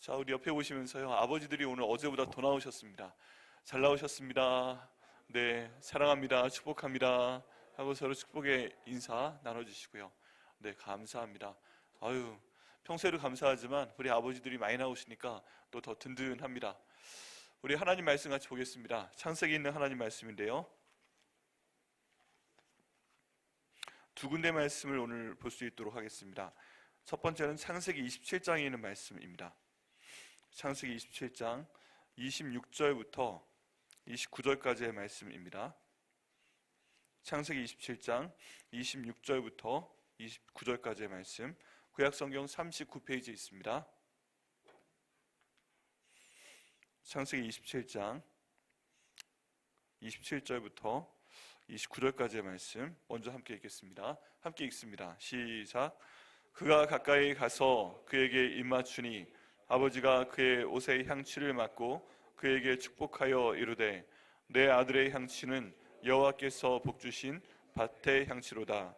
자, 우리 옆에 보시면서요, 아버지들이 오늘 어제보다 더 나오셨습니다. 잘 나오셨습니다. 네, 사랑합니다. 축복합니다. 하고 서로 축복의 인사 나눠주시고요. 네, 감사합니다. 아유, 평소에도 감사하지만 우리 아버지들이 많이 나오시니까 또 더 든든합니다. 우리 하나님 말씀 같이 보겠습니다. 창세기에 있는 하나님 말씀인데요, 두 군데 말씀을 오늘 볼 수 있도록 하겠습니다. 첫 번째는 창세기 27장에 있는 말씀입니다. 창세기 27장 26절부터 29절까지의 말씀입니다. 창세기 27장 26절부터 29절까지의 말씀, 구약성경 39페이지에 있습니다. 창세기 27장 27절부터 29절까지의 말씀 먼저 함께 읽겠습니다. 함께 읽습니다. 시작. 그가 가까이 가서 그에게 입맞추니 아버지가 그의 옷의 향취를 맡고 그에게 축복하여 이르되, 내 아들의 향취는 여호와께서 복주신 밭의 향취로다.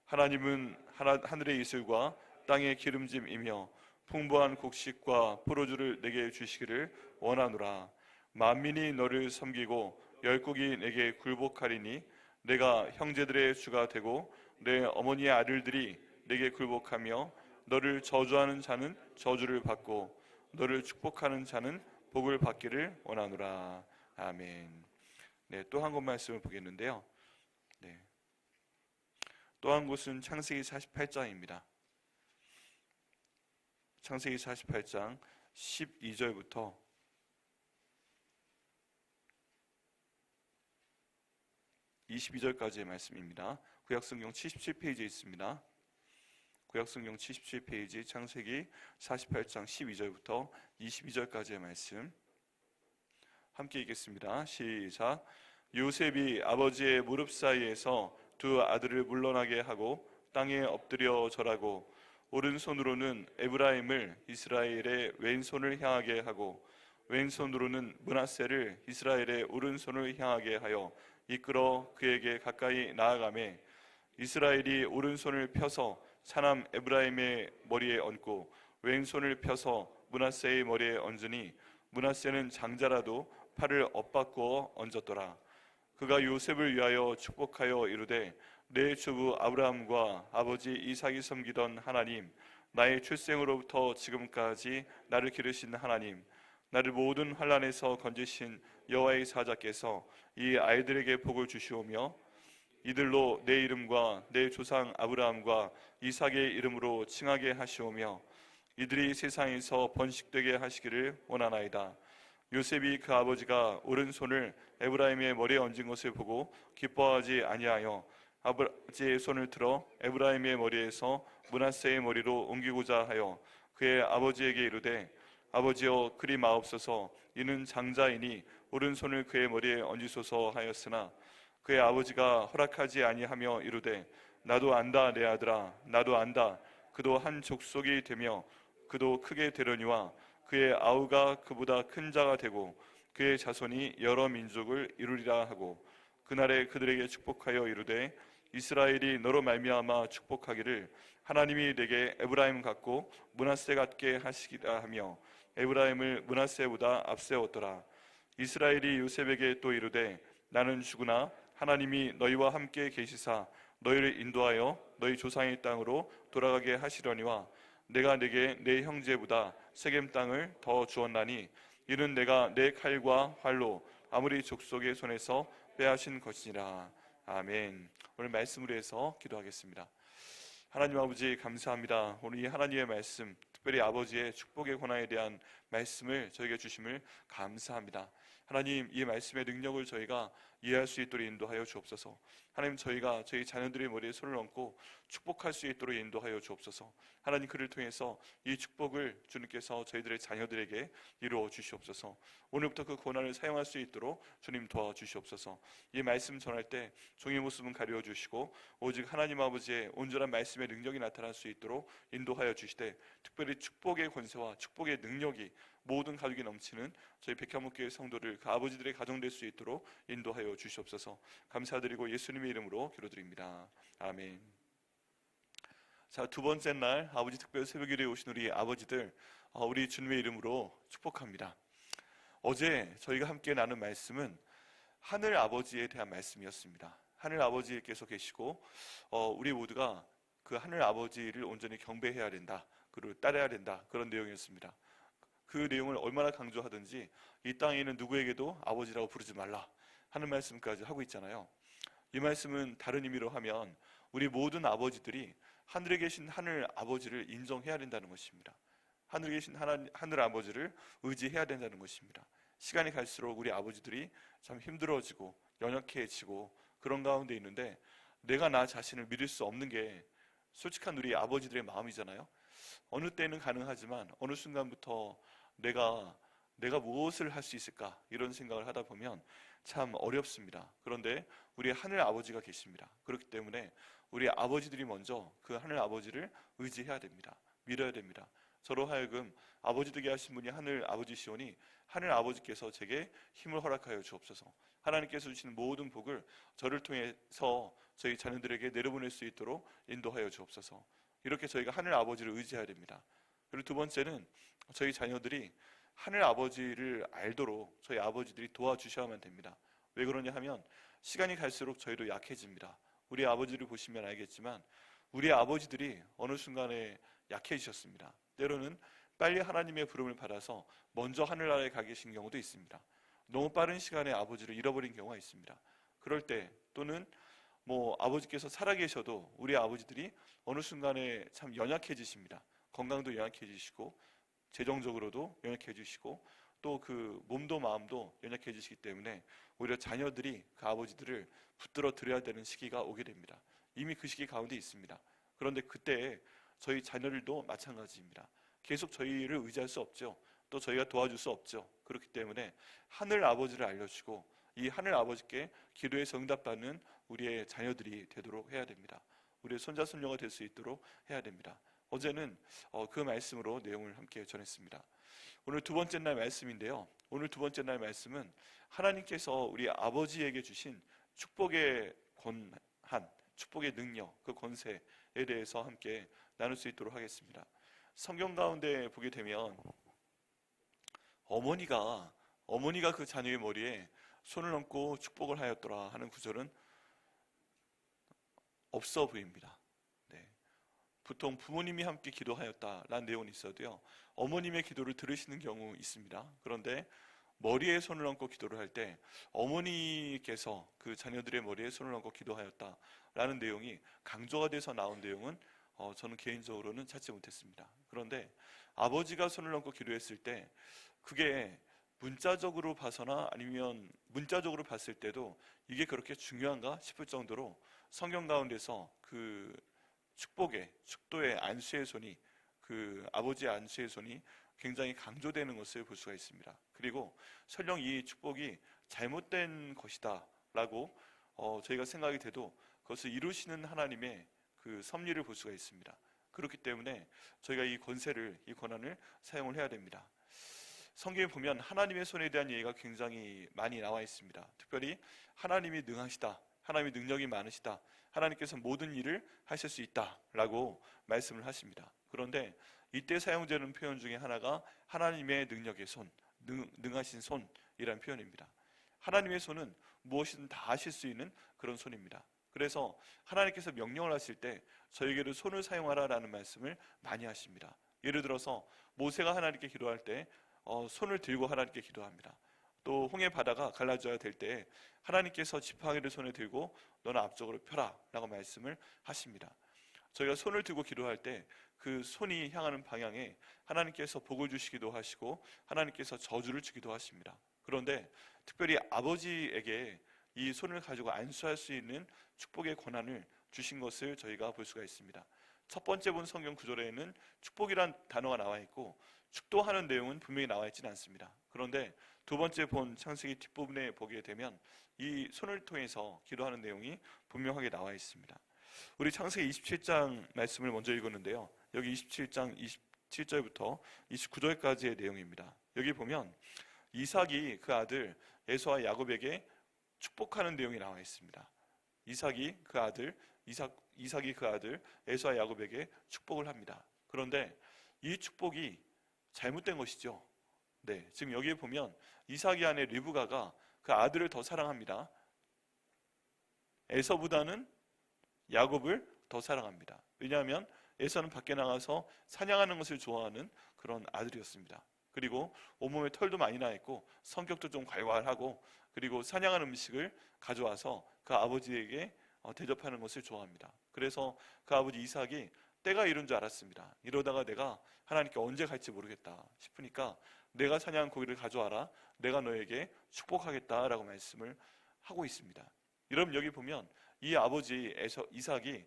하나님은 하늘의 이슬과 땅의 기름짐이며 풍부한 곡식과 포도주를 내게 주시기를 원하노라. 만민이 너를 섬기고 열국이 내게 굴복하리니 내가 형제들의 주가 되고 내 어머니의 아들들이 내게 굴복하며, 너를 저주하는 자는 저주를 받고 너를 축복하는 자는 복을 받기를 원하노라. 아멘. 네, 또 한 곳 말씀을 보겠는데요. 네, 또 한 곳은 창세기 48장입니다. 창세기 48장 12절부터 22절까지의 말씀입니다. 구약성경 77페이지에 있습니다. 구약성경 77페이지 창세기 48장 12절부터 22절까지의 말씀 함께 읽겠습니다. 시작. 요셉이 아버지의 무릎 사이에서 두 아들을 물러나게 하고 땅에 엎드려 절하고 오른손으로는 에브라임을 이스라엘의 왼손을 향하게 하고 왼손으로는 므낫세를 이스라엘의 오른손을 향하게 하여 이끌어 그에게 가까이 나아가매, 이스라엘이 오른손을 펴서 차남 에브라임의 머리에 얹고 왼손을 펴서 므낫세의 머리에 얹으니 므낫세는 장자라도 팔을 엇바꾸어 얹었더라. 그가 요셉을 위하여 축복하여 이르되, 내 주부 아브라함과 아버지 이삭이 섬기던 하나님, 나의 출생으로부터 지금까지 나를 기르신 하나님, 나를 모든 환난에서 건지신 여호와의 사자께서 이 아이들에게 복을 주시오며 이들로 내 이름과 내 조상 아브라함과 이삭의 이름으로 칭하게 하시오며 이들이 세상에서 번식되게 하시기를 원하나이다. 요셉이 그 아버지가 오른손을 에브라임의 머리에 얹은 것을 보고 기뻐하지 아니하여 아버지의 손을 들어 에브라임의 머리에서 므낫세의 머리로 옮기고자 하여 그의 아버지에게 이르되, 아버지여 그리 마옵소서, 이는 장자이니 오른손을 그의 머리에 얹으소서 하였으나 그의 아버지가 허락하지 아니하며 이르되, 나도 안다 내 아들아, 나도 안다. 그도 한 족속이 되며 그도 크게 되려니와 그의 아우가 그보다 큰 자가 되고 그의 자손이 여러 민족을 이루리라 하고, 그날에 그들에게 축복하여 이르되, 이스라엘이 너로 말미암아 축복하기를 하나님이 내게 에브라임 같고 므낫세 같게 하시기라 하며 에브라임을 므낫세보다 앞세웠더라. 이스라엘이 요셉에게 또 이르되, 나는 죽으나 하나님이 너희와 함께 계시사 너희를 인도하여 너희 조상의 땅으로 돌아가게 하시려니와 내가 내게 내 형제보다 세겜 땅을 더 주었나니 이는 내가 내 칼과 활로 아무리 족속의 손에서 빼앗은 것이니라. 아멘. 오늘 말씀으로 해서 기도하겠습니다. 하나님 아버지 감사합니다. 오늘 이 하나님의 말씀, 특별히 아버지의 축복의 권한에 대한 말씀을 저에게 주심을 감사합니다. 하나님, 이 말씀의 능력을 저희가 이해할 수 있도록 인도하여 주옵소서. 하나님, 저희가 저희 자녀들의 머리에 손을 얹고 축복할 수 있도록 인도하여 주옵소서. 하나님, 그를 통해서 이 축복을 주님께서 저희들의 자녀들에게 이루어 주시옵소서. 오늘부터 그 권한을 사용할 수 있도록 주님 도와주시옵소서. 이 말씀 전할 때 종의 모습은 가려 주시고 오직 하나님 아버지의 온전한 말씀의 능력이 나타날 수 있도록 인도하여 주시되, 특별히 축복의 권세와 축복의 능력이 모든 가족이 넘치는 저희 백향목교회 성도들, 그 아버지들의 가정 될 수 있도록 인도하여 주시옵소서. 감사드리고 예수님의 이름으로 기도드립니다. 아멘. 자, 두 번째 날 아버지 특별 새벽기도에 오신 우리 아버지들, 우리 주님의 이름으로 축복합니다. 어제 저희가 함께 나눈 말씀은 하늘 아버지에 대한 말씀이었습니다. 하늘 아버지께서 계시고 우리 모두가 그 하늘 아버지를 온전히 경배해야 된다, 그리고 따라야 된다, 그런 내용이었습니다. 그 내용을 얼마나 강조하든지 이 땅에 있는 누구에게도 아버지라고 부르지 말라 하는 말씀까지 하고 있잖아요. 이 말씀은 다른 의미로 하면 우리 모든 아버지들이 하늘에 계신 하늘 아버지를 인정해야 된다는 것입니다. 하늘에 계신 하늘 아버지를 의지해야 된다는 것입니다. 시간이 갈수록 우리 아버지들이 참 힘들어지고 연약해지고 그런 가운데 있는데, 내가 나 자신을 믿을 수 없는 게 솔직한 우리 아버지들의 마음이잖아요. 어느 때는 가능하지만 어느 순간부터 내가 무엇을 할 수 있을까 이런 생각을 하다 보면 참 어렵습니다. 그런데 우리 하늘 아버지가 계십니다. 그렇기 때문에 우리 아버지들이 먼저 그 하늘 아버지를 의지해야 됩니다. 믿어야 됩니다. 저로 하여금 아버지 되게 하신 분이 하늘 아버지시오니 하늘 아버지께서 제게 힘을 허락하여 주옵소서. 하나님께서 주시는 모든 복을 저를 통해서 저희 자녀들에게 내려보낼 수 있도록 인도하여 주옵소서. 이렇게 저희가 하늘 아버지를 의지해야 됩니다. 그리고 두 번째는 저희 자녀들이 하늘 아버지를 알도록 저희 아버지들이 도와주셔야만 됩니다. 왜 그러냐 하면 시간이 갈수록 저희도 약해집니다. 우리 아버지를 보시면 알겠지만 우리 아버지들이 어느 순간에 약해지셨습니다. 때로는 빨리 하나님의 부름을 받아서 먼저 하늘나라에 가 계신 경우도 있습니다. 너무 빠른 시간에 아버지를 잃어버린 경우가 있습니다. 그럴 때 또는 아버지께서 살아계셔도 우리 아버지들이 어느 순간에 참 연약해지십니다. 건강도 연약해지시고 재정적으로도 연약해지시고 또 그 몸도 마음도 연약해지시기 때문에 오히려 자녀들이 그 아버지들을 붙들어 드려야 되는 시기가 오게 됩니다. 이미 그 시기 가운데 있습니다. 그런데 그때 저희 자녀들도 마찬가지입니다. 계속 저희를 의지할 수 없죠. 또 저희가 도와줄 수 없죠. 그렇기 때문에 하늘 아버지를 알려주고 이 하늘 아버지께 기도에서 응답받는 우리의 자녀들이 되도록 해야 됩니다. 우리의 손자 손녀가 될 수 있도록 해야 됩니다. 어제는 그 말씀으로 내용을 함께 전했습니다. 오늘 두 번째 날 말씀인데요. 오늘 두 번째 날 말씀은 하나님께서 우리 아버지에게 주신 축복의 권한, 축복의 능력, 그 권세에 대해서 함께 나눌 수 있도록 하겠습니다. 성경 가운데 보게 되면 어머니가 그 자녀의 머리에 손을 얹고 축복을 하였더라 하는 구절은 없어 보입니다. 보통 부모님이 함께 기도하였다라는 내용은 있어도요, 어머님의 기도를 들으시는 경우 있습니다. 그런데 머리에 손을 얹고 기도를 할 때 어머니께서 그 자녀들의 머리에 손을 얹고 기도하였다라는 내용이 강조가 돼서 나온 내용은 저는 개인적으로는 찾지 못했습니다. 그런데 아버지가 손을 얹고 기도했을 때 그게 문자적으로 봐서나 아니면 문자적으로 봤을 때도 이게 그렇게 중요한가 싶을 정도로 성경 가운데서 그 축도의 안수의 손이, 그 아버지의 안수의 손이 굉장히 강조되는 것을 볼 수가 있습니다. 그리고 설령 이 축복이 잘못된 것이다 라고 저희가 생각이 돼도 그것을 이루시는 하나님의 그 섭리를 볼 수가 있습니다. 그렇기 때문에 저희가 이 권세를, 이 권한을 사용을 해야 됩니다. 성경에 보면 하나님의 손에 대한 얘기가 굉장히 많이 나와 있습니다. 특별히 하나님이 능하시다, 하나님의 능력이 많으시다, 하나님께서 모든 일을 하실 수 있다라고 말씀을 하십니다. 그런데 이때 사용되는 표현 중에 하나가 하나님의 능력의 손, 능하신 손이라는 표현입니다. 하나님의 손은 무엇이든 다 하실 수 있는 그런 손입니다. 그래서 하나님께서 명령을 하실 때 저에게도 손을 사용하라라는 말씀을 많이 하십니다. 예를 들어서 모세가 하나님께 기도할 때 손을 들고 하나님께 기도합니다. 또 홍해 바다가 갈라져야 될 때 하나님께서 지팡이를 손에 들고 너는 앞쪽으로 펴라 라고 말씀을 하십니다. 저희가 손을 들고 기도할 때 그 손이 향하는 방향에 하나님께서 복을 주시기도 하시고 하나님께서 저주를 주기도 하십니다. 그런데 특별히 아버지에게 이 손을 가지고 안수할 수 있는 축복의 권한을 주신 것을 저희가 볼 수가 있습니다. 첫 번째 본 성경 구절에는 축복이란 단어가 나와 있고 축도하는 내용은 분명히 나와 있지는 않습니다. 그런데 두 번째 본 창세기 뒷부분에 보게 되면 이 손을 통해서 기도하는 내용이 분명하게 나와 있습니다. 우리 창세기 27장 말씀을 먼저 읽었는데요. 여기 27장 27절부터 29절까지의 내용입니다. 여기 보면 이삭이 그 아들 에서와 야곱에게 축복하는 내용이 나와 있습니다. 이삭이 그 아들 이삭이 그 아들 에서와 야곱에게 축복을 합니다. 그런데 이 축복이 잘못된 것이죠. 네, 지금 여기에 보면 이삭의 아내 리브가가 그 아들을 더 사랑합니다. 에서보다는 야곱을 더 사랑합니다. 왜냐하면 에서는 밖에 나가서 사냥하는 것을 좋아하는 그런 아들이었습니다. 그리고 온몸에 털도 많이 나 있고 성격도 좀 괄괄하고, 그리고 사냥한 음식을 가져와서 그 아버지에게 대접하는 것을 좋아합니다. 그래서 그 아버지 이삭이 때가 이른 줄 알았습니다. 이러다가 내가 하나님께 언제 갈지 모르겠다 싶으니까 내가 사냥한 고기를 가져와라, 내가 너에게 축복하겠다라고 말씀을 하고 있습니다. 여러분, 여기 보면 이 아버지 이삭이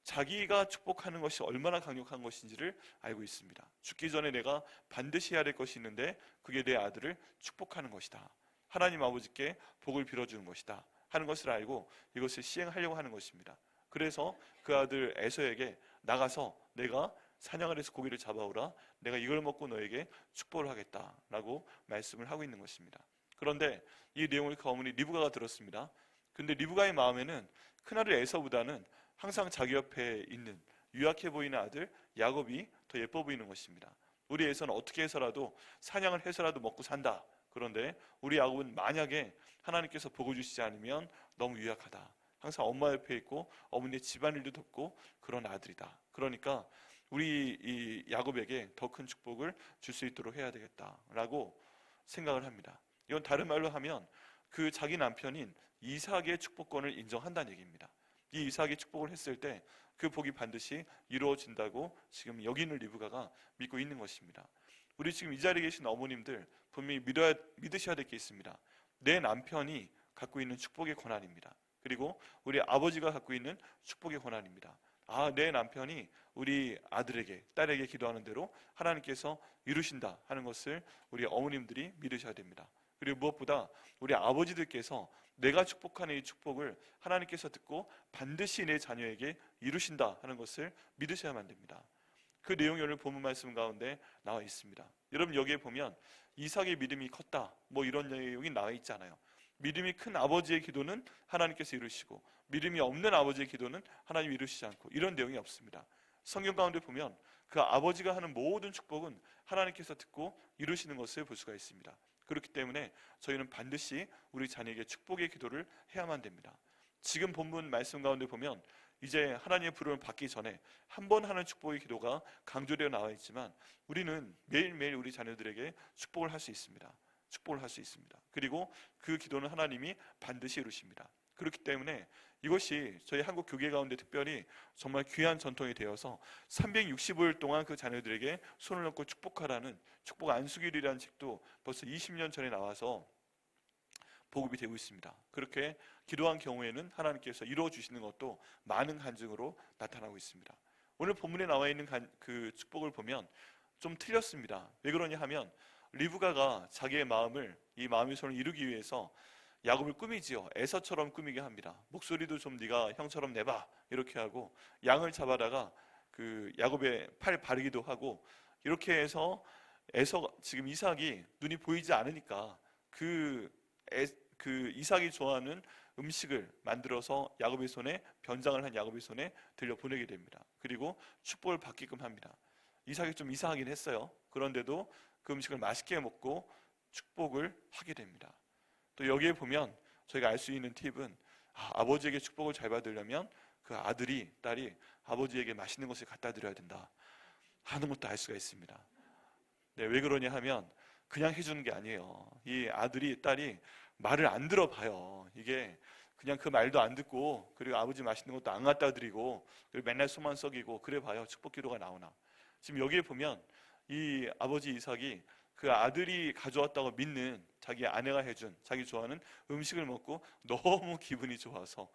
자기가 축복하는 것이 얼마나 강력한 것인지를 알고 있습니다. 죽기 전에 내가 반드시 해야 될 것이 있는데 그게 내 아들을 축복하는 것이다, 하나님 아버지께 복을 빌어주는 것이다 하는 것을 알고 이것을 시행하려고 하는 것입니다. 그래서 그 아들 에서에게 나가서 내가 사냥을 해서 고기를 잡아오라, 내가 이걸 먹고 너에게 축복을 하겠다라고 말씀을 하고 있는 것입니다. 그런데 이 내용을 그 어머니 리브가가 들었습니다. 근데 리브가의 마음에는 큰아들 에서보다는 항상 자기 옆에 있는 유약해 보이는 아들 야곱이 더 예뻐 보이는 것입니다. 우리 에서는 어떻게 해서라도 사냥을 해서라도 먹고 산다. 그런데 우리 야곱은 만약에 하나님께서 복을 주시지 않으면 너무 유약하다, 항상 엄마 옆에 있고 어머니의 집안일도 돕고 그런 아들이다. 그러니까 우리 이 야곱에게 더 큰 축복을 줄 수 있도록 해야 되겠다라고 생각을 합니다. 이건 다른 말로 하면 그 자기 남편인 이삭의 축복권을 인정한다는 얘기입니다. 이 이삭이 축복을 했을 때 그 복이 반드시 이루어진다고 지금 여기 있는 리브가가 믿고 있는 것입니다. 우리 지금 이 자리에 계신 어머님들 분명히 믿으셔야 될 게 있습니다. 내 남편이 갖고 있는 축복의 권한입니다. 그리고 우리 아버지가 갖고 있는 축복의 권한입니다. 내 남편이 우리 아들에게, 딸에게 기도하는 대로 하나님께서 이루신다 하는 것을 우리 어머님들이 믿으셔야 됩니다. 그리고 무엇보다 우리 아버지들께서 내가 축복하는 이 축복을 하나님께서 듣고 반드시 내 자녀에게 이루신다 하는 것을 믿으셔야만 됩니다. 그 내용이 오늘 본문 말씀 가운데 나와 있습니다. 여러분, 여기에 보면 이삭의 믿음이 컸다 뭐 이런 내용이 나와 있잖아요. 믿음이 큰 아버지의 기도는 하나님께서 이루시고 믿음이 없는 아버지의 기도는 하나님이 이루시지 않고, 이런 내용이 없습니다. 성경 가운데 보면 그 아버지가 하는 모든 축복은 하나님께서 듣고 이루시는 것을 볼 수가 있습니다. 그렇기 때문에 저희는 반드시 우리 자녀에게 축복의 기도를 해야만 됩니다. 지금 본문 말씀 가운데 보면 이제 하나님의 부름을 받기 전에 한 번 하는 축복의 기도가 강조되어 나와 있지만 우리는 매일매일 우리 자녀들에게 축복을 할 수 있습니다. 축복을 할 수 있습니다. 그리고 그 기도는 하나님이 반드시 이루십니다. 그렇기 때문에 이것이 저희 한국 교회 가운데 특별히 정말 귀한 전통이 되어서 365일 동안 그 자녀들에게 손을 얹고 축복하라는 축복 안수기일이라는 책도 벌써 20년 전에 나와서 보급이 되고 있습니다. 그렇게 기도한 경우에는 하나님께서 이루어 주시는 것도 많은 간증으로 나타나고 있습니다. 오늘 본문에 나와 있는 그 축복을 보면 좀 틀렸습니다. 왜 그러냐 하면 리브가가 자기의 마음을, 이 마음의 손을 이루기 위해서 야곱을 꾸미지요. 에서처럼 꾸미게 합니다. 목소리도 좀 네가 형처럼 내봐 이렇게 하고, 양을 잡아다가 그 야곱의 팔 바르기도 하고, 이렇게 해서 지금 이삭이 눈이 보이지 않으니까 그 이삭이 좋아하는 음식을 만들어서 야곱의 손에, 변장을 한 야곱의 손에 들려 보내게 됩니다. 그리고 축복을 받게끔 합니다. 이삭이 좀 이상하긴 했어요. 그런데도 그 음식을 맛있게 먹고 축복을 하게 됩니다. 또 여기에 보면 저희가 알 수 있는 팁은 아버지에게 축복을 잘 받으려면 그 아들이, 딸이 아버지에게 맛있는 것을 갖다 드려야 된다 하는 것도 알 수가 있습니다. 네, 왜 그러냐 하면 그냥 해주는 게 아니에요. 이 아들이, 딸이 말을 안 들어봐요. 이게 그냥 그 말도 안 듣고, 그리고 아버지 맛있는 것도 안 갖다 드리고, 그리고 맨날 소만 썩이고 그래 봐요 축복 기도가 나오나. 지금 여기에 보면 이 아버지 이삭이 그 아들이 가져왔다고 믿는 자기 아내가 해준 자기 좋아하는 음식을 먹고 너무 기분이 좋아서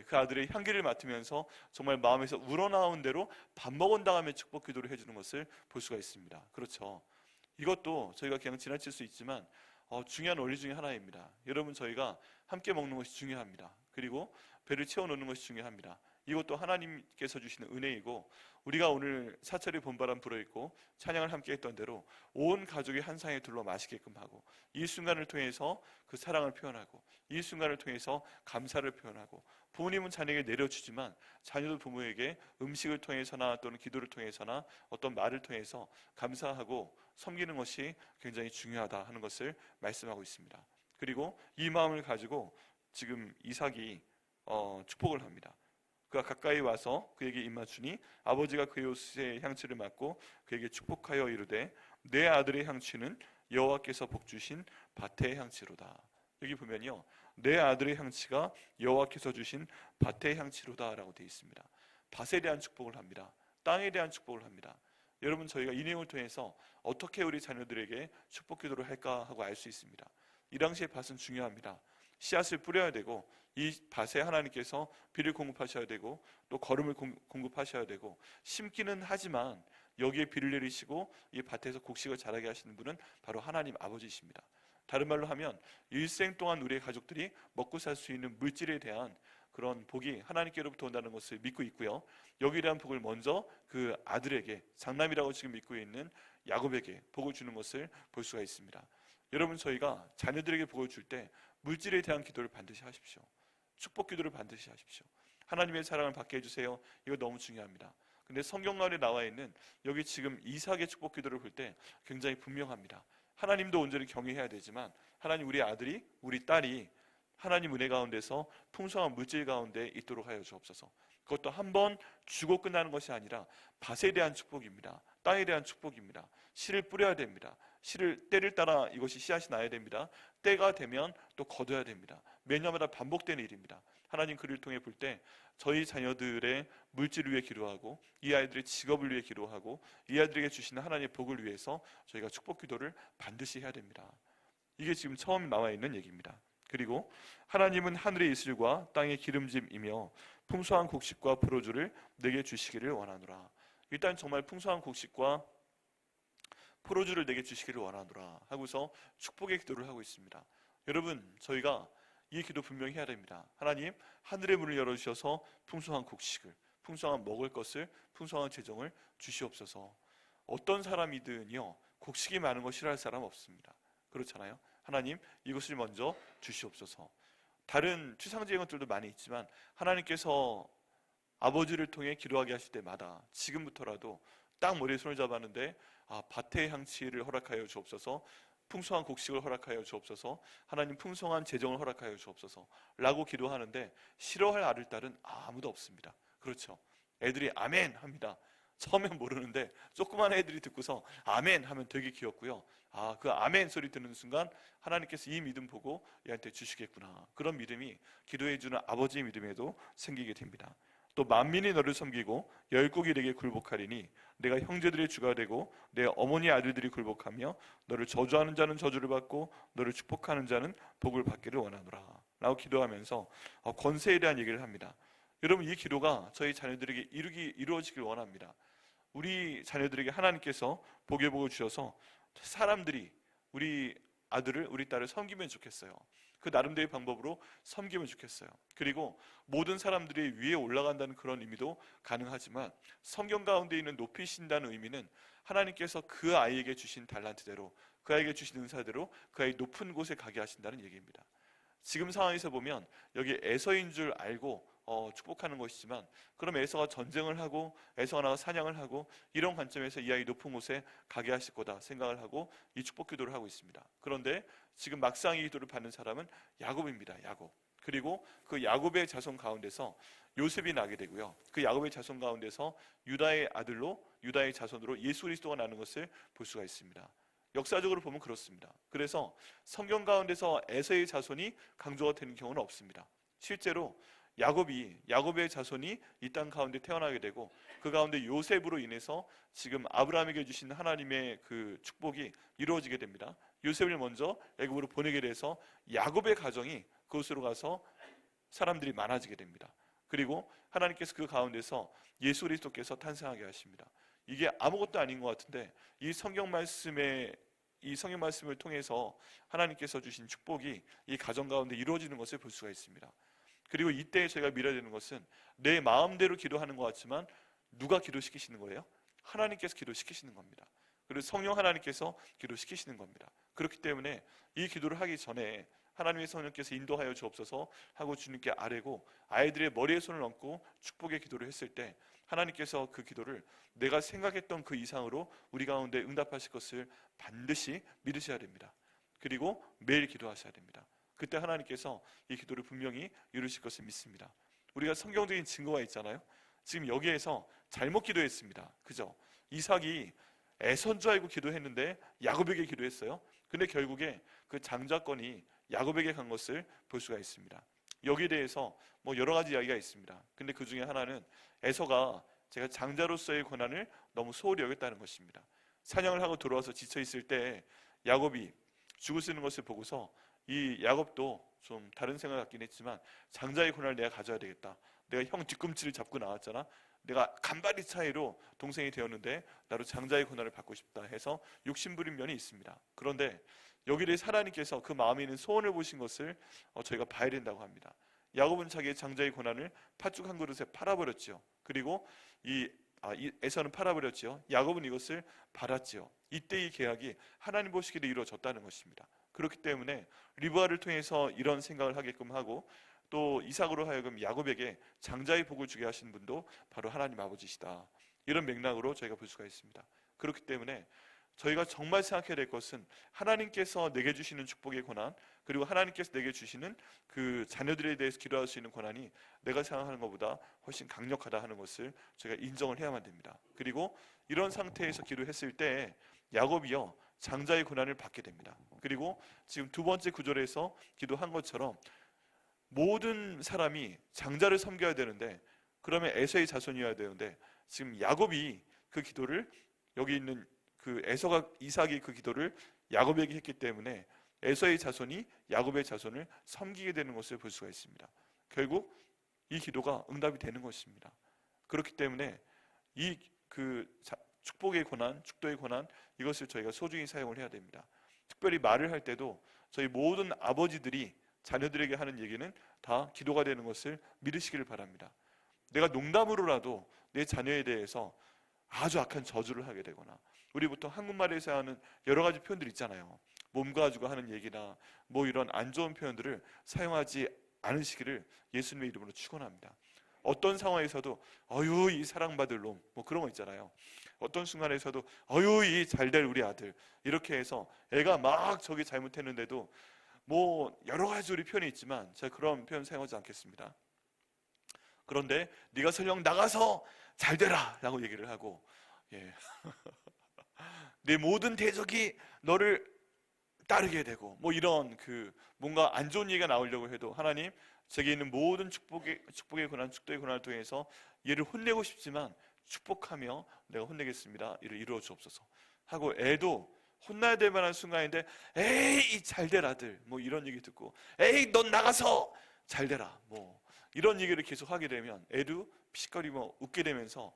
그 아들의 향기를 맡으면서 정말 마음에서 우러나온 대로 밥 먹은 다음에 축복 기도를 해주는 것을 볼 수가 있습니다. 그렇죠. 이것도 저희가 그냥 지나칠 수 있지만 중요한 원리 중에 하나입니다. 여러분, 저희가 함께 먹는 것이 중요합니다. 그리고 배를 채워놓는 것이 중요합니다. 이것도 하나님께서 주시는 은혜이고, 우리가 오늘 사철이 봄바람 불어있고 찬양을 함께 했던 대로 온 가족이 한 상에 둘러 마시게끔 하고, 이 순간을 통해서 그 사랑을 표현하고, 이 순간을 통해서 감사를 표현하고, 부모님은 자녀에게 내려주지만 자녀도 부모에게 음식을 통해서나 또는 기도를 통해서나 어떤 말을 통해서 감사하고 섬기는 것이 굉장히 중요하다 하는 것을 말씀하고 있습니다. 그리고 이 마음을 가지고 지금 이삭이 축복을 합니다. 그가 가까이 와서 그에게 입맞추니 아버지가 그의 옷의 향취를 맡고 그에게 축복하여 이르되 내 아들의 향취는 여호와께서 복주신 밭의 향취로다. 여기 보면요, 내 아들의 향취가 여호와께서 주신 밭의 향취로다 라고 되어 있습니다. 밭에 대한 축복을 합니다. 땅에 대한 축복을 합니다. 여러분, 저희가 이 내용을 통해서 어떻게 우리 자녀들에게 축복 기도를 할까 하고 알 수 있습니다. 이 당시에 밭은 중요합니다. 씨앗을 뿌려야 되고, 이 밭에 하나님께서 비를 공급하셔야 되고, 또 거름을 공급하셔야 되고, 심기는 하지만 여기에 비를 내리시고 이 밭에서 곡식을 자라게 하시는 분은 바로 하나님 아버지이십니다. 다른 말로 하면 일생 동안 우리의 가족들이 먹고 살 수 있는 물질에 대한 그런 복이 하나님께로부터 온다는 것을 믿고 있고요, 여기에 대한 복을 먼저 그 아들에게, 장남이라고 지금 믿고 있는 야곱에게 복을 주는 것을 볼 수가 있습니다. 여러분, 저희가 자녀들에게 복을 줄 때 물질에 대한 기도를 반드시 하십시오. 축복 기도를 반드시 하십시오. 하나님의 사랑을 받게 해주세요. 이거 너무 중요합니다. 근데 성경말에 나와 있는 여기 지금 이삭의 축복 기도를 볼 때 굉장히 분명합니다. 하나님도 온전히 경외해야 되지만, 하나님, 우리 아들이, 우리 딸이 하나님 은혜 가운데서 풍성한 물질 가운데 있도록 하여 주옵소서. 그것도 한 번 주고 끝나는 것이 아니라 밭에 대한 축복입니다. 땅에 대한 축복입니다. 씨를 뿌려야 됩니다. 씨를, 때를 따라 이것이 씨앗이 나야 됩니다. 때가 되면 또 거둬야 됩니다. 매년마다 반복되는 일입니다. 하나님, 그를 통해 볼 때 저희 자녀들의 물질을 위해 기도하고, 이 아이들의 직업을 위해 기도하고, 이 아이들에게 주시는 하나님의 복을 위해서 저희가 축복 기도를 반드시 해야 됩니다. 이게 지금 처음 나와 있는 얘기입니다. 그리고 하나님은 하늘의 이슬과 땅의 기름짐이며 풍성한 곡식과 포도주를 내게 주시기를 원하노라. 일단 정말 풍성한 곡식과 포도주를 내게 주시기를 원하노라 하고서 축복의 기도를 하고 있습니다. 여러분, 저희가 이 기도 분명히 해야 됩니다. 하나님, 하늘의 문을 열어주셔서 풍성한 곡식을, 풍성한 먹을 것을, 풍성한 재정을 주시옵소서. 어떤 사람이든요, 곡식이 많은 거 싫어할 사람 없습니다. 그렇잖아요. 하나님, 이것을 먼저 주시옵소서. 다른 추상적인 것들도 많이 있지만 하나님께서 아버지를 통해 기도하게 하실 때마다 지금부터라도 딱 머리에 손을 잡았는데, 밭의 향취를 허락하여 주옵소서, 풍성한 곡식을 허락하여 주옵소서, 하나님 풍성한 재정을 허락하여 주옵소서 라고 기도하는데 싫어할 아들, 딸은 아무도 없습니다. 그렇죠? 애들이 아멘 합니다. 처음엔 모르는데 조그만 애들이 듣고서 아멘 하면 되게 귀엽고요, 그 아멘 소리 듣는 순간 하나님께서 이 믿음 보고 얘한테 주시겠구나, 그런 믿음이 기도해 주는 아버지의 믿음에도 생기게 됩니다. 또 만민이 너를 섬기고 열국이 내게 굴복하리니 내가 형제들의 주가 되고 내 어머니 아들들이 굴복하며 너를 저주하는 자는 저주를 받고 너를 축복하는 자는 복을 받기를 원하노라 라고 기도하면서 권세에 대한 얘기를 합니다. 여러분, 이 기도가 저희 자녀들에게 이루어지길 원합니다. 우리 자녀들에게 하나님께서 복의 복을 주셔서 사람들이 우리 아들을, 우리 딸을 섬기면 좋겠어요. 그 나름대로의 방법으로 섬기면 좋겠어요. 그리고 모든 사람들이 위에 올라간다는 그런 의미도 가능하지만, 성경 가운데 있는 높이신다는 의미는 하나님께서 그 아이에게 주신 달란트대로, 그 아이에게 주신 은사대로 그 아이 높은 곳에 가게 하신다는 얘기입니다. 지금 상황에서 보면 여기 에서인 줄 알고 축복하는 것이지만, 그럼 에서가 전쟁을 하고 에서가 나가 사냥을 하고 이런 관점에서 이 아이 높은 곳에 가게 하실 거다 생각을 하고 이 축복 기도를 하고 있습니다. 그런데 지금 막상 이 기도를 받는 사람은 야곱입니다. 야곱. 그리고 그 야곱의 자손 가운데서 요셉이 나게 되고요, 그 야곱의 자손 가운데서 유다의 아들로, 유다의 자손으로 예수 그리스도가 나는 것을 볼 수가 있습니다. 역사적으로 보면 그렇습니다. 그래서 성경 가운데서 에서의 자손이 강조가 되는 경우는 없습니다. 실제로 야곱의 자손이 이 땅 가운데 태어나게 되고, 그 가운데 요셉으로 인해서 지금 아브라함에게 주신 하나님의 그 축복이 이루어지게 됩니다. 요셉을 먼저 애굽으로 보내게 돼서 야곱의 가정이 그곳으로 가서 사람들이 많아지게 됩니다. 그리고 하나님께서 그 가운데서 예수 그리스도께서 탄생하게 하십니다. 이게 아무것도 아닌 것 같은데 이 성경 말씀을 통해서 하나님께서 주신 축복이 이 가정 가운데 이루어지는 것을 볼 수가 있습니다. 그리고 이때 저희가 밀어야 되는 것은 내 마음대로 기도하는 것 같지만 누가 기도시키시는 거예요? 하나님께서 기도시키시는 겁니다. 그리고 성령 하나님께서 기도시키시는 겁니다. 그렇기 때문에 이 기도를 하기 전에 하나님의 성령께서 인도하여 주옵소서 하고 주님께 아뢰고 아이들의 머리에 손을 얹고 축복의 기도를 했을 때 하나님께서 그 기도를 내가 생각했던 그 이상으로 우리 가운데 응답하실 것을 반드시 믿으셔야 됩니다. 그리고 매일 기도하셔야 됩니다. 그때 하나님께서 이 기도를 분명히 이루실 것을 믿습니다. 우리가 성경적인 증거가 있잖아요. 지금 여기에서 잘못 기도했습니다. 그죠? 이삭이 에서인 줄 알고 기도했는데 야곱에게 기도했어요. 근데 결국에 그 장자권이 야곱에게 간 것을 볼 수가 있습니다. 여기에 대해서 뭐 여러 가지 이야기가 있습니다. 근데 그 중에 하나는 에서가 제가 장자로서의 권한을 너무 소홀히 여겼다는 것입니다. 사냥을 하고 돌아와서 지쳐 있을 때 야곱이 죽을 쓰는 것을 보고서 이 야곱도 좀 다른 생각을 갖긴 했지만 장자의 권한을 내가 가져야 되겠다. 내가 형 뒤꿈치를 잡고 나왔잖아. 내가 간발의 차이로 동생이 되었는데 나도 장자의 권한을 받고 싶다 해서 욕심부린 면이 있습니다. 그런데 여기에 대해서 하나님께서 그 마음에 있는 소원을 보신 것을 저희가 봐야 된다고 합니다. 야곱은 자기의 장자의 권한을 팥죽 한 그릇에 팔아버렸죠. 그리고 이 에서는 팔아버렸죠. 야곱은 이것을 받았죠. 이때 이 계약이 하나님 보시기에 이루어졌다는 것입니다. 그렇기 때문에 리브아를 통해서 이런 생각을 하게끔 하고 또 이삭으로 하여금 야곱에게 장자의 복을 주게 하신 분도 바로 하나님 아버지시다. 이런 맥락으로 저희가 볼 수가 있습니다. 그렇기 때문에 저희가 정말 생각해야 될 것은 하나님께서 내게 주시는 축복의 권한, 그리고 하나님께서 내게 주시는 그 자녀들에 대해서 기도할 수 있는 권한이 내가 생각하는 것보다 훨씬 강력하다 하는 것을 저희가 인정을 해야만 됩니다. 그리고 이런 상태에서 기도했을 때 야곱이요 장자의 권한을 받게 됩니다. 그리고 지금 두 번째 구절에서 기도한 것처럼 모든 사람이 장자를 섬겨야 되는데, 그러면 에서의 자손이어야 되는데 지금 야곱이 그 기도를, 여기 있는 그 에서가, 이삭이 그 기도를 야곱에게 했기 때문에 에서의 자손이 야곱의 자손을 섬기게 되는 것을 볼 수가 있습니다. 결국 이 기도가 응답이 되는 것입니다. 그렇기 때문에 이 축복의 권한, 축도의 권한, 이것을 저희가 소중히 사용을 해야 됩니다. 특별히 말을 할 때도 저희 모든 아버지들이 자녀들에게 하는 얘기는 다 기도가 되는 것을 믿으시기를 바랍니다. 내가 농담으로라도 내 자녀에 대해서 아주 악한 저주를 하게 되거나, 우리 보통 한국말에서 하는 여러 가지 표현들 있잖아요. 몸 가지고 하는 얘기나 뭐 이런 안 좋은 표현들을 사용하지 않으시기를 예수님의 이름으로 축원합니다. 어떤 상황에서도 어유 이 사랑받을 놈, 뭐 그런 거 있잖아요. 어떤 순간에서도 어유 이 잘될 우리 아들, 이렇게 해서 애가 막 저기 잘못했는데도 뭐 여러 가지 우리 표현이 있지만 제가 그런 표현 사용하지 않겠습니다. 그런데 네가 설령 나가서 잘되라 라고 얘기를 하고, 내 모든 대적이 너를 따르게 되고, 뭐 이런 뭔가 안 좋은 얘기가 나오려고 해도 하나님, 제게 있는 모든 축복의 권한, 축도의 권한을 통해서 얘를 혼내고 싶지만 축복하며 내가 혼내겠습니다. 이를 이루어 주옵소서 하고, 애도 혼나야 될 만한 순간인데 에이 잘될 아들, 뭐 이런 얘기 듣고 에이 넌 나가서 잘되라, 뭐 이런 얘기를 계속 하게 되면 애도 피식거리며 웃게 되면서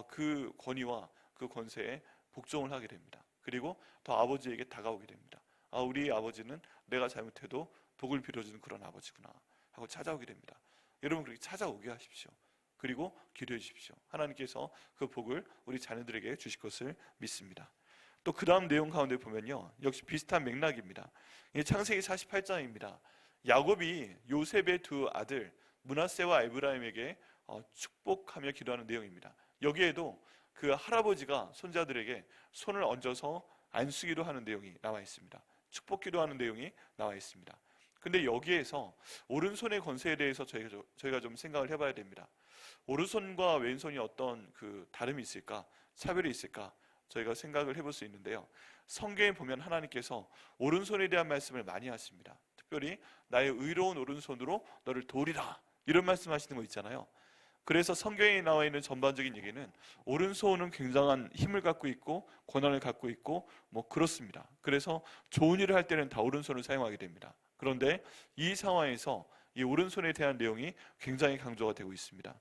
그 권위와 그 권세에 복종을 하게 됩니다. 그리고 더 아버지에게 다가오게 됩니다. 우리 아버지는 내가 잘못해도 복을 빌어주는 그런 아버지구나 하고 찾아오게 됩니다. 여러분, 그렇게 찾아오게 하십시오. 그리고 기도해 주십시오. 하나님께서 그 복을 우리 자녀들에게 주실 것을 믿습니다. 또 그 다음 내용 가운데 보면요, 역시 비슷한 맥락입니다. 창세기 48장입니다. 야곱이 요셉의 두 아들 므낫세와 에브라임에게 축복하며 기도하는 내용입니다. 여기에도 그 할아버지가 손자들에게 손을 얹어서 안수기도 하는 내용이 나와 있습니다. 축복 기도하는 내용이 나와 있습니다. 근데 여기에서 오른손의 권세에 대해서 저희가 좀 생각을 해봐야 됩니다. 오른손과 왼손이 어떤 다름이 있을까, 차별이 있을까, 저희가 생각을 해볼 수 있는데요. 성경에 보면 하나님께서 오른손에 대한 말씀을 많이 하십니다. 특별히 나의 의로운 오른손으로 너를 도우리라, 이런 말씀하시는 거 있잖아요. 그래서 성경에 나와 있는 전반적인 얘기는 오른손은 굉장한 힘을 갖고 있고 권한을 갖고 있고 뭐 그렇습니다. 그래서 좋은 일을 할 때는 다 오른손을 사용하게 됩니다. 그런데 이 상황에서 이 오른손에 대한 내용이 굉장히 강조가 되고 있습니다.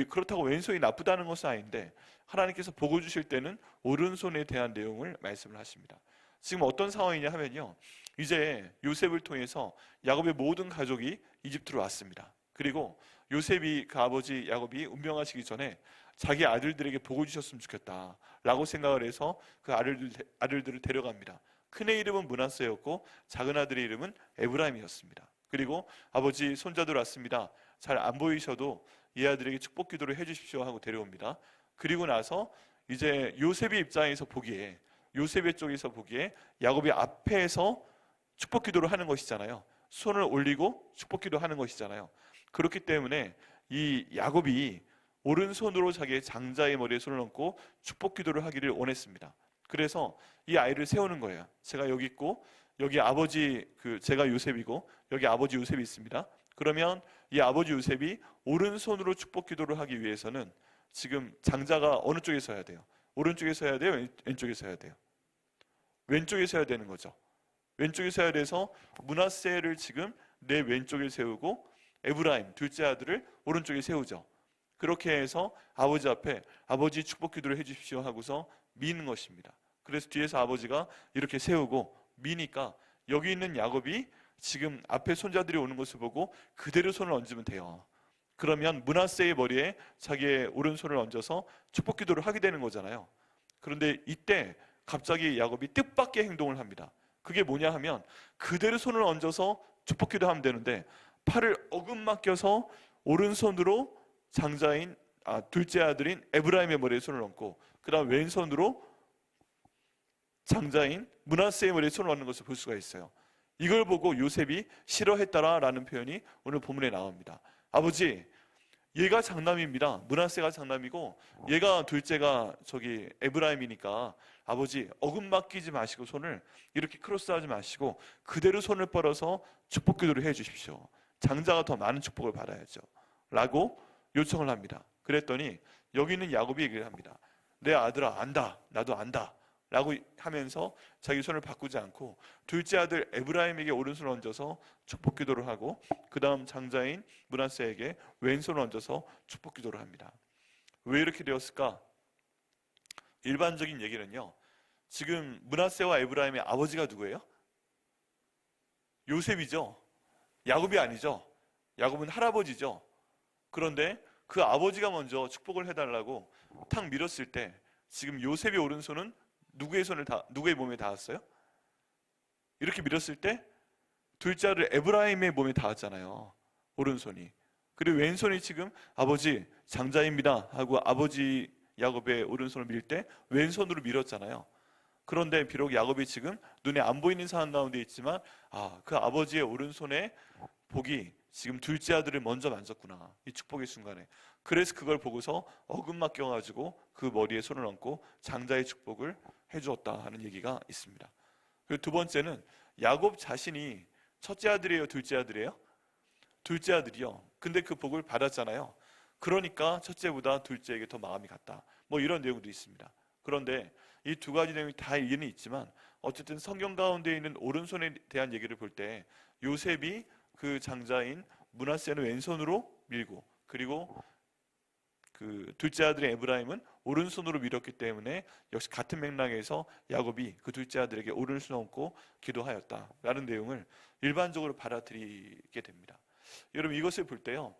그렇다고 왼손이 나쁘다는 것은 아닌데 하나님께서 복을 주실 때는 오른손에 대한 내용을 말씀을 하십니다. 지금 어떤 상황이냐 하면요, 이제 요셉을 통해서 야곱의 모든 가족이 이집트로 왔습니다. 그리고 요셉이 그 아버지 야곱이 운명하시기 전에 자기 아들들에게 복을 주셨으면 좋겠다 라고 생각을 해서 그 아들들을 데려갑니다. 큰애 이름은 므낫세였고 작은 아들의 이름은 에브라임이었습니다. 그리고 아버지 손자들 왔습니다. 잘 안 보이셔도 이 아들에게 축복 기도를 해주십시오 하고 데려옵니다. 그리고 나서 이제 요셉의 입장에서 보기에, 요셉의 쪽에서 보기에 야곱이 앞에서 축복 기도를 하는 것이잖아요. 손을 올리고 축복 기도하는 것이잖아요. 그렇기 때문에 이 야곱이 오른손으로 자기의 장자의 머리에 손을 얹고 축복 기도를 하기를 원했습니다. 그래서 이 아이를 세우는 거예요. 제가 여기 있고 여기 아버지 제가 요셉이고 여기 아버지 요셉이 있습니다. 그러면 이 아버지 요셉이 오른손으로 축복 기도를 하기 위해서는 지금 장자가 어느 쪽에 서야 돼요? 오른쪽에 서야 돼요? 왼쪽에 서야 돼요? 왼쪽에 서야 되는 거죠. 왼쪽에 서야 돼서 므낫세를 지금 내 왼쪽에 세우고 에브라임 둘째 아들을 오른쪽에 세우죠. 그렇게 해서 아버지 앞에 아버지 축복 기도를 해주십시오 하고서 미는 것입니다. 그래서 뒤에서 아버지가 이렇게 세우고 미니까 여기 있는 야곱이 지금 앞에 손자들이 오는 것을 보고 그대로 손을 얹으면 돼요. 그러면 므낫세의 머리에 자기의 오른손을 얹어서 축복 기도를 하게 되는 거잖아요. 그런데 이때 갑자기 야곱이 뜻밖의 행동을 합니다. 그게 뭐냐 하면 그대로 손을 얹어서 축복 기도하면 되는데 팔을 어긋맞겨서 오른손으로 장자인 둘째 아들인 에브라임의 머리에 손을 얹고 그 다음 왼손으로 장자인 므낫세의 머리에 손을 얹는 것을 볼 수가 있어요. 이걸 보고 요셉이 싫어했다라는 표현이 오늘 본문에 나옵니다. 아버지, 얘가 장남입니다. 므낫세가 장남이고 얘가 둘째가 저기 에브라임이니까 아버지 어긋맞기지 마시고 손을 이렇게 크로스하지 마시고 그대로 손을 뻗어서 축복 기도를 해 주십시오. 장자가 더 많은 축복을 받아야죠 라고 요청을 합니다. 그랬더니 여기 있는 야곱이 얘기를 합니다. 내 아들아 안다, 나도 안다 라고 하면서 자기 손을 바꾸지 않고 둘째 아들 에브라임에게 오른손을 얹어서 축복 기도를 하고 그 다음 장자인 므낫세에게 왼손을 얹어서 축복 기도를 합니다. 왜 이렇게 되었을까? 일반적인 얘기는요, 지금 므낫세와 에브라임의 아버지가 누구예요? 요셉이죠. 야곱이 아니죠. 야곱은 할아버지죠. 그런데 그 아버지가 먼저 축복을 해달라고 탁 밀었을 때 지금 요셉의 오른손은 누구의 몸에 닿았어요? 이렇게 밀었을 때 둘째 아들 에브라임의 몸에 닿았잖아요. 오른손이. 그리고 왼손이 지금 아버지 장자입니다 하고 아버지 야곱의 오른손을 밀 때 왼손으로 밀었잖아요. 그런데 비록 야곱이 지금 눈에 안 보이는 상황 가운데 있지만 그 아버지의 오른손에 복이 지금 둘째 아들을 먼저 만졌구나, 이 축복의 순간에. 그래서 그걸 보고서 어긋맞겨가지고 그 머리에 손을 얹고 장자의 축복을 해주었다 하는 얘기가 있습니다. 그리고 두 번째는 야곱 자신이 첫째 아들이에요, 둘째 아들이에요? 둘째 아들이요. 근데 그 복을 받았잖아요. 그러니까 첫째보다 둘째에게 더 마음이 갔다, 뭐 이런 내용도 있습니다. 그런데 이 두 가지 내용이 다 일리는 있지만 어쨌든 성경 가운데 있는 오른손에 대한 얘기를 볼 때 요셉이 그 장자인 므낫세는 왼손으로 밀고 그리고 그 둘째 아들의 에브라임은 오른손으로 밀었기 때문에 역시 같은 맥락에서 야곱이 그 둘째 아들에게 오른손을 얹고 기도하였다라는 내용을 일반적으로 받아들이게 됩니다. 여러분, 이것을 볼 때요,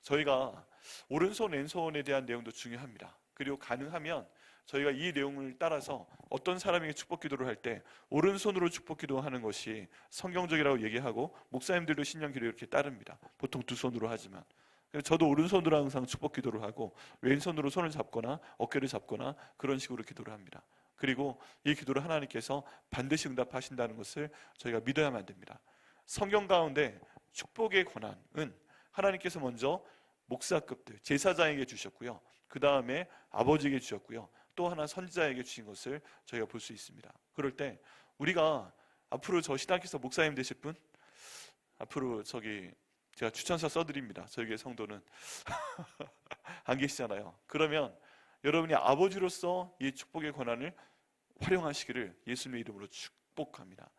저희가 오른손 왼손에 대한 내용도 중요합니다. 그리고 가능하면 저희가 이 내용을 따라서 어떤 사람에게 축복 기도를 할 때 오른손으로 축복 기도하는 것이 성경적이라고 얘기하고 목사님들도 신령 기도 이렇게 따릅니다. 보통 두 손으로 하지만 저도 오른손으로 항상 축복 기도를 하고 왼손으로 손을 잡거나 어깨를 잡거나 그런 식으로 기도를 합니다. 그리고 이 기도를 하나님께서 반드시 응답하신다는 것을 저희가 믿어야만 됩니다. 성경 가운데 축복의 권한은 하나님께서 먼저 목사급들, 제사장에게 주셨고요, 그 다음에 아버지에게 주셨고요, 또 하나 선지자에게 주신 것을 저희가 볼 수 있습니다. 그럴 때 우리가 앞으로 저 신학교에서 목사님 되실 분, 앞으로 제가 추천서 써드립니다. 저희 교회 성도는 안 계시잖아요. 그러면 여러분이 아버지로서 이 축복의 권한을 활용하시기를 예수님의 이름으로 축복합니다.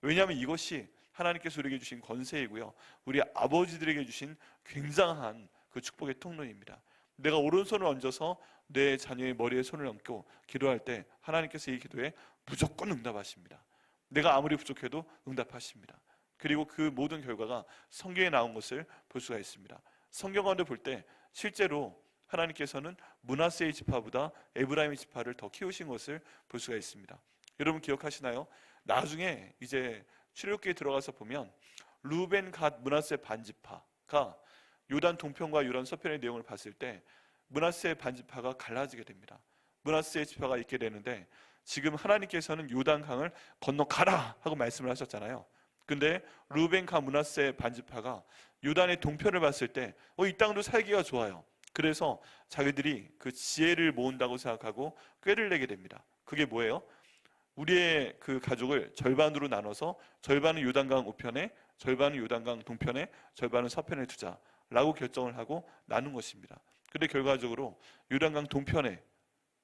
왜냐하면 이것이 하나님께서 우리에게 주신 권세이고요, 우리 아버지들에게 주신 굉장한 그 축복의 통로입니다. 내가 오른손을 얹어서 내 자녀의 머리에 손을 얹고 기도할 때 하나님께서 이 기도에 무조건 응답하십니다. 내가 아무리 부족해도 응답하십니다. 그리고 그 모든 결과가 성경에 나온 것을 볼 수가 있습니다. 성경 가운데 볼 때 실제로 하나님께서는 므낫세의 지파보다 에브라임의 지파를 더 키우신 것을 볼 수가 있습니다. 여러분 기억하시나요? 나중에 이제 출애굽기에 들어가서 보면 루벤, 갓, 므낫세 반지파가 요단 동편과 요단 서편의 내용을 봤을 때 므낫세 반지파가 갈라지게 됩니다. 므낫세 지파가 있게 되는데 지금 하나님께서는 요단 강을 건너가라 하고 말씀을 하셨잖아요. 근데 루벤, 갓, 므낫세 반지파가 요단의 동편을 봤을 때 이 땅도 살기가 좋아요. 그래서 자기들이 그 지혜를 모은다고 생각하고 꾀를 내게 됩니다. 그게 뭐예요? 우리의 그 가족을 절반으로 나눠서 절반은 요단강 우편에, 절반은 요단강 동편에, 절반은 서편에 두자라고 결정을 하고 나눈 것입니다. 근데 결과적으로 요단강 동편에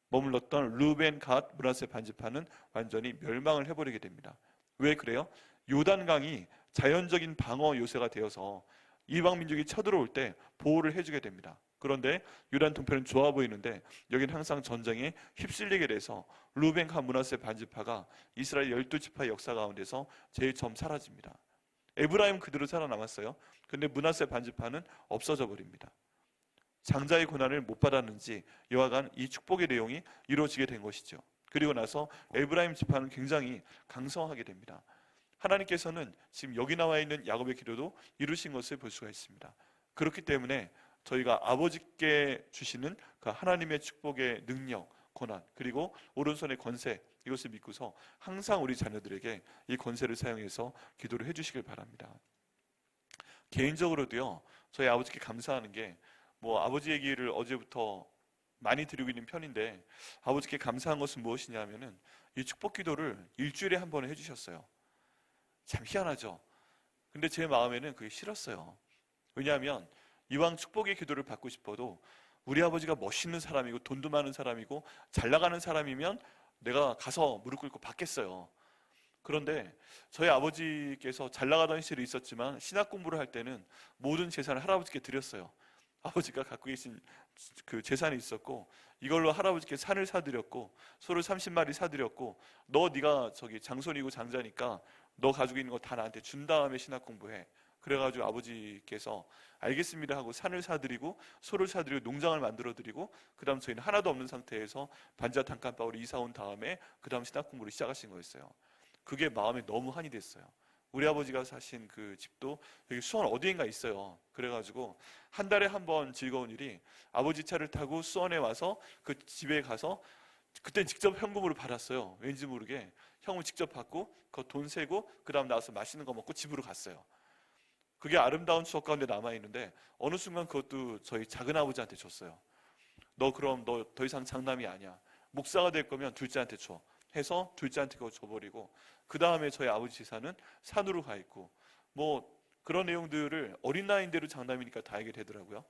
머물렀던 루벤, 갓, 므낫세 반지파는 완전히 멸망을 해버리게 됩니다. 왜 그래요? 요단강이 자연적인 방어 요새가 되어서 이방 민족이 쳐들어올 때 보호를 해주게 됩니다. 그런데 요단 동편은 좋아 보이는데 여기는 항상 전쟁에 휩쓸리게 돼서 루벤, 갓, 므낫세 반지파가 이스라엘 12지파의 역사 가운데서 제일 처음 사라집니다. 에브라임 그대로 살아남았어요. 근데 므낫세 반지파는 없어져 버립니다. 장자의 고난을 못 받았는지 여하간 이 축복의 내용이 이루어지게 된 것이죠. 그리고 나서 에브라임 지파는 굉장히 강성하게 됩니다. 하나님께서는 지금 여기 나와 있는 야곱의 기도도 이루신 것을 볼 수가 있습니다. 그렇기 때문에 저희가 아버지께 주시는 그 하나님의 축복의 능력, 권한, 그리고 오른손의 권세, 이것을 믿고서 항상 우리 자녀들에게 이 권세를 사용해서 기도를 해주시길 바랍니다. 개인적으로도요, 저희 아버지께 감사하는 게 아버지 얘기를 어제부터 많이 드리고 있는 편인데 아버지께 감사한 것은 무엇이냐 하면은 이 축복 기도를 일주일에 한 번을 해주셨어요. 참 희한하죠. 근데 제 마음에는 그게 싫었어요. 왜냐하면 이왕 축복의 기도를 받고 싶어도 우리 아버지가 멋있는 사람이고 돈도 많은 사람이고 잘 나가는 사람이면 내가 가서 무릎 꿇고 받겠어요. 그런데 저희 아버지께서 잘 나가던 시절이 있었지만 신학 공부를 할 때는 모든 재산을 할아버지께 드렸어요. 아버지가 갖고 계신 그 재산이 있었고 이걸로 할아버지께 산을 사드렸고 소를 30마리 사드렸고 네가 저기 장손이고 장자니까 너 가지고 있는 거 다 나한테 준 다음에 신학 공부해. 그래가지고 아버지께서 알겠습니다 하고 산을 사드리고 소를 사드리고 농장을 만들어드리고 그 다음 저희는 하나도 없는 상태에서 반자 단칸방으로 이사 온 다음에 그 다음 신학 공부를 시작하신 거였어요. 그게 마음에 너무 한이 됐어요. 우리 아버지가 사신 그 집도 여기 수원 어디인가 있어요. 그래가지고 한 달에 한 번 즐거운 일이 아버지 차를 타고 수원에 와서 그 집에 가서 그땐 직접 현금으로 받았어요. 왠지 모르게 현금을 직접 받고 그 돈 세고 그 다음 나와서 맛있는 거 먹고 집으로 갔어요. 그게 아름다운 추억 가운데 남아있는데 어느 순간 그것도 저희 작은아버지한테 줬어요. 너 더 이상 장남이 아니야. 목사가 될 거면 둘째한테 줘 해서 둘째한테 그거 줘버리고 그 다음에 저희 아버지 재산은 산으로 가 있고 그런 내용들을 어린 나이인데도 장남이니까 다 알게 되더라고요.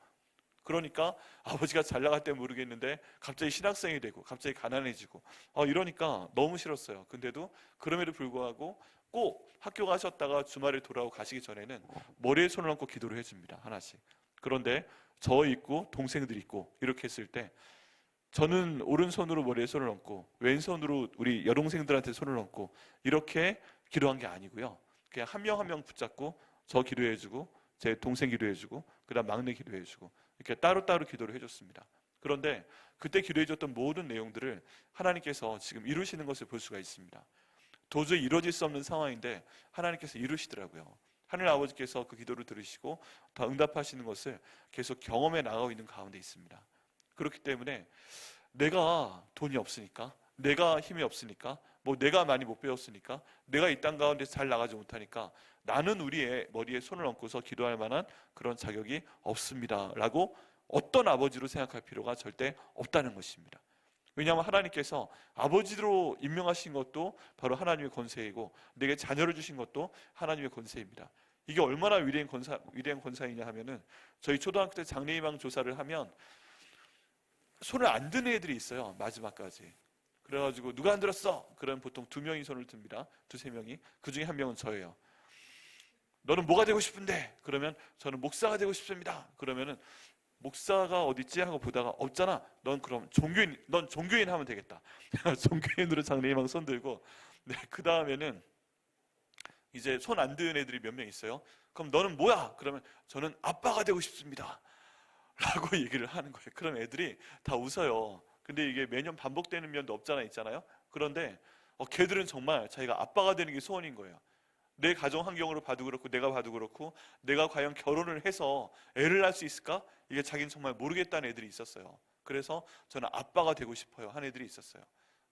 그러니까 아버지가 잘 나갈 때 모르겠는데 갑자기 신학생이 되고 갑자기 가난해지고 이러니까 너무 싫었어요. 근데도 그럼에도 불구하고 꼭 학교 가셨다가 주말에 돌아오고 가시기 전에는 머리에 손을 얹고 기도를 해줍니다. 하나씩. 그런데 저 있고 동생들 있고 이렇게 했을 때 저는 오른손으로 머리에 손을 얹고 왼손으로 우리 여동생들한테 손을 얹고 이렇게 기도한 게 아니고요. 그냥 한 명 한 명 붙잡고 저 기도해주고 제 동생 기도해주고 그 다음 막내 기도해주고 이렇게 따로따로 기도를 해줬습니다. 그런데 그때 기도해줬던 모든 내용들을 하나님께서 지금 이루시는 것을 볼 수가 있습니다. 도저히 이루어질 수 없는 상황인데 하나님께서 이루시더라고요. 하늘 아버지께서 그 기도를 들으시고 더 응답하시는 것을 계속 경험해 나가고 있는 가운데 있습니다. 그렇기 때문에 내가 돈이 없으니까, 내가 힘이 없으니까, 내가 많이 못 배웠으니까, 내가 이 땅 가운데 잘 나가지 못하니까 나는 우리의 머리에 손을 얹고서 기도할 만한 그런 자격이 없습니다 라고 어떤 아버지로 생각할 필요가 절대 없다는 것입니다. 왜냐하면 하나님께서 아버지로 임명하신 것도 바로 하나님의 권세이고 내게 자녀를 주신 것도 하나님의 권세입니다. 이게 얼마나 위대한 권사이냐 하면은 저희 초등학교 때 장래희망 조사를 하면 손을 안 드는 애들이 있어요. 마지막까지. 그래가지고 누가 안 들었어? 그러면 보통 2명이 손을 듭니다. 2-3명이. 그 중에 1명은 저예요. 너는 뭐가 되고 싶은데? 그러면 저는 목사가 되고 싶습니다. 그러면은 목사가 어딨지? 하고 보다가 없잖아. 넌 그럼 종교인 하면 되겠다. 종교인으로 장래희망 손 들고 그 다음에는 이제 손 안 드는 애들이 몇 명 있어요. 그럼 너는 뭐야? 그러면 저는 아빠가 되고 싶습니다 라고 얘기를 하는 거예요. 그럼 애들이 다 웃어요. 근데 이게 매년 반복되는 면도 있잖아요. 그런데 걔들은 정말 자기가 아빠가 되는 게 소원인 거예요. 내 가정 환경으로 봐도 그렇고 내가 봐도 그렇고 내가 과연 결혼을 해서 애를 낳을 수 있을까? 이게 자기는 정말 모르겠다는 애들이 있었어요. 그래서 저는 아빠가 되고 싶어요 한 애들이 있었어요.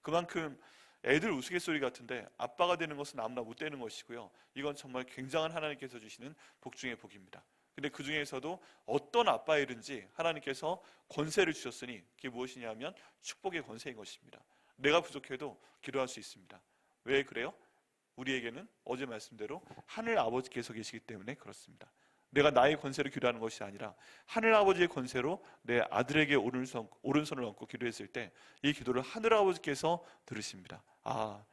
그만큼 애들 우스갯소리 같은데 아빠가 되는 것은 아무나 못 되는 것이고요. 이건 정말 굉장한 하나님께서 주시는 복 중의 복입니다. 근데 그 중에서도 어떤 아빠이든지 하나님께서 권세를 주셨으니 그게 무엇이냐면 축복의 권세인 것입니다. 내가 부족해도 기도할 수 있습니다. 왜 그래요? 우리에게는 어제 말씀대로 하늘 아버지께서 계시기 때문에 그렇습니다. 내가 나의 권세로 기도하는 것이 아니라 하늘 아버지의 권세로 내 아들에게 오른손을 얹고 기도했을 때 이 기도를 하늘 아버지께서 들으십니다. 아,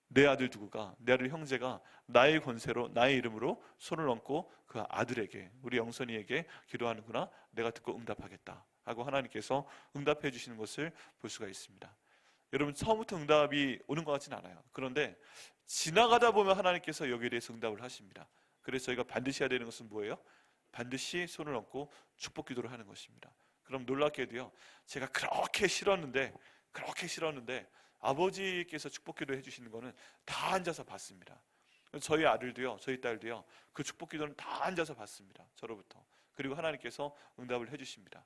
내 아들 누구가, 내 아들 형제가 나의 권세로 나의 이름으로 손을 얹고 그 아들에게, 우리 영선이에게 기도하는구나, 내가 듣고 응답하겠다 하고 하나님께서 응답해 주시는 것을 볼 수가 있습니다. 여러분, 처음부터 응답이 오는 것 같지는 않아요. 그런데 지나가다 보면 하나님께서 여기에 대해서 응답을 하십니다. 그래서 저희가 반드시 해야 되는 것은 뭐예요? 반드시 손을 얹고 축복 기도를 하는 것입니다. 그럼 놀랍게도요, 제가 그렇게 싫었는데 아버지께서 축복 기도 해주시는 거는 다 앉아서 받습니다. 저희 아들도요, 저희 딸도요, 그 축복 기도는 다 앉아서 받습니다. 저로부터. 그리고 하나님께서 응답을 해주십니다.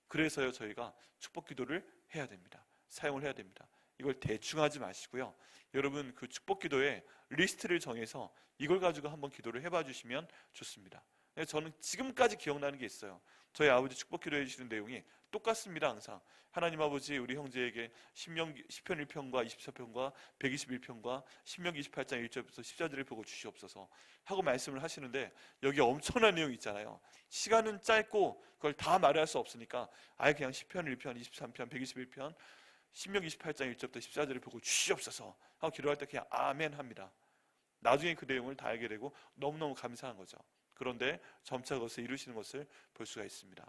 그래서요, 저희가 축복 기도를 해야 됩니다. 사용을 해야 됩니다. 이걸 대충 하지 마시고요, 여러분 그 축복 기도의 리스트를 정해서 이걸 가지고 한번 기도를 해봐 주시면 좋습니다. 저는 지금까지 기억나는 게 있어요. 저희 아버지 축복 기도해 주시는 내용이 똑같습니다. 항상 하나님 아버지, 우리 형제에게 시편 1편과 24편과 121편과 신명기 28장 1절부터 14절을 보고 주시옵소서 하고 말씀을 하시는데, 여기 엄청난 내용이 있잖아요. 시간은 짧고 그걸 다 말할 수 없으니까 아예 그냥 시편 1편, 23편, 121편, 신명기 28장 1절부터 14절을 보고 주시옵소서 하고 기도할 때 그냥 아멘 합니다. 나중에 그 내용을 다 알게 되고 너무너무 감사한 거죠. 그런데 점차 그것을 이루시는 것을 볼 수가 있습니다.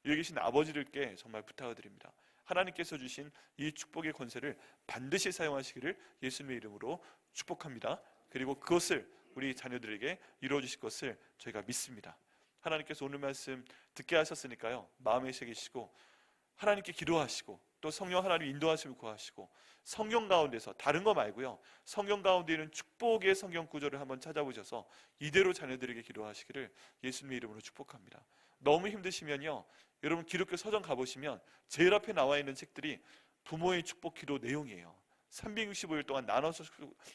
여기 계신 아버지들께 정말 부탁을 드립니다. 하나님께서 주신 이 축복의 권세를 반드시 사용하시기를 예수님의 이름으로 축복합니다. 그리고 그것을 우리 자녀들에게 이루어 주실 것을 저희가 믿습니다. 하나님께서 오늘 말씀 듣게 하셨으니까요, 마음에 새기시고 하나님께 기도하시고 또 성령 하나님 인도하심을 구하시고, 성경 가운데서 다른 거 말고요, 성경 가운데 있는 축복의 성경 구절을 한번 찾아보셔서 이대로 자녀들에게 기도하시기를 예수님의 이름으로 축복합니다. 너무 힘드시면요, 여러분 기독교 서점 가보시면 제일 앞에 나와 있는 책들이 부모의 축복 기도 내용이에요. 365일 동안 나눠서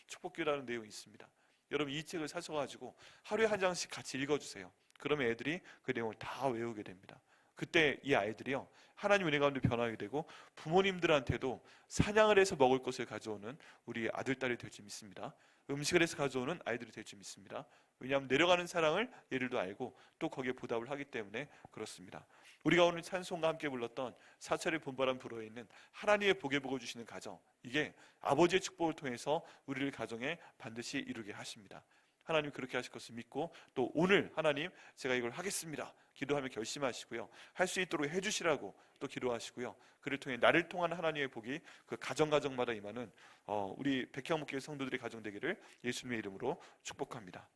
축복 기도하는 내용이 있습니다. 여러분 이 책을 사셔가지고 하루에 한 장씩 같이 읽어주세요. 그러면 애들이 그 내용을 다 외우게 됩니다. 그때 이 아이들이요, 하나님 은혜 가운데 변하게 되고 부모님들한테도 사냥을 해서 먹을 것을 가져오는 우리 아들, 딸이 될 줄 믿습니다. 음식을 해서 가져오는 아이들이 될 줄 믿습니다. 왜냐하면 내려가는 사랑을 얘들도 알고 또 거기에 보답을 하기 때문에 그렇습니다. 우리가 오늘 찬송과 함께 불렀던 사찰의 봄바람 불어에 있는 하나님의 복에 복을 주시는 가정, 이게 아버지의 축복을 통해서 우리를 가정에 반드시 이루게 하십니다. 하나님 그렇게 하실 것을 믿고, 또 오늘 하나님 제가 이걸 하겠습니다 기도하며 결심하시고요, 할 수 있도록 해주시라고 또 기도하시고요, 그를 통해 나를 통한 하나님의 복이 그 가정마다 임하는 우리 백향목교회 성도들의 가정 되기를 예수님의 이름으로 축복합니다.